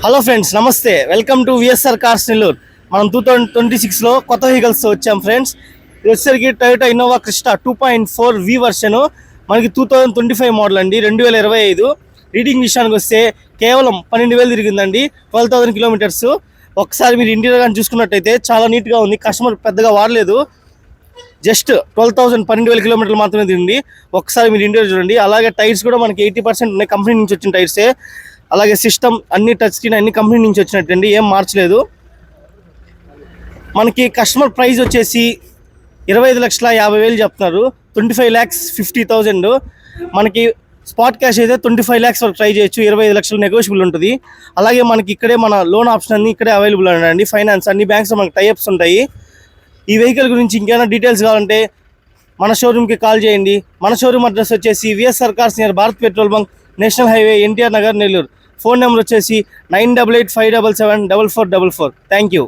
Hello friends, నమస్తే. Welcome to VSR cars Nellore. మనం 2026లో కొత్త వెహికల్స్తో వచ్చాం ఫ్రెండ్స్. ఇది వచ్చేసరికి టొయోటా ఇన్నోవా క్రిస్టా 2.4 వి వర్షన్. మనకి 2025 మోడల్ అండి, 2025. రీడింగ్ విషయానికి వస్తే కేవలం 12,000 తిరిగిందండి, 12,000 కిలోమీటర్స్. ఒకసారి మీరు ఇంటీరియర్ కానీ చూసుకున్నట్టయితే చాలా నీట్గా ఉంది. కస్టమర్ పెద్దగా వాడలేదు, జస్ట్ 12,000 కిలోమీటర్లు మాత్రమే తిరిగింది. ఒకసారి మీరు ఇంటీరియర్ చూడండి. అలాగే టైర్స్ కూడా మనకి 80% ఉన్నాయి, కంపెనీ నుంచి వచ్చిన టైర్సే. అలాగే సిస్టమ్ అన్ని టచ్ స్క్రీన్, అన్ని కంపెనీ నుంచి వచ్చినట్టండి, ఏం మార్చలేదు. మనకి కస్టమర్ ప్రైస్ వచ్చేసి 25,50,000 చెప్తున్నారు. 25,50,000. మనకి స్పాట్ క్యాష్ అయితే 25 lakhs వరకు ట్రై చేయొచ్చు. 25 లక్షలు నెగోషియబుల్ ఉంటుంది. అలాగే మనకి ఇక్కడే మన లోన్ ఆప్షన్ అన్ని ఇక్కడే అవైలబుల్ అండి. ఫైనాన్స్ అన్ని బ్యాంక్స్ మనకి టైఅప్స్ ఉంటాయి. ఈ వెహికల్ గురించి ఇంకేమైనా డీటెయిల్స్ కావాలంటే మన షోరూమ్కి కాల్ చేయండి. మన షోరూమ్ అడ్రస్ వచ్చేసి VSR cars near Bharat petrol bunk, national highway, NTR Nagar, Nellore. Phone number వచ్చేసి 9885774444. Thank you.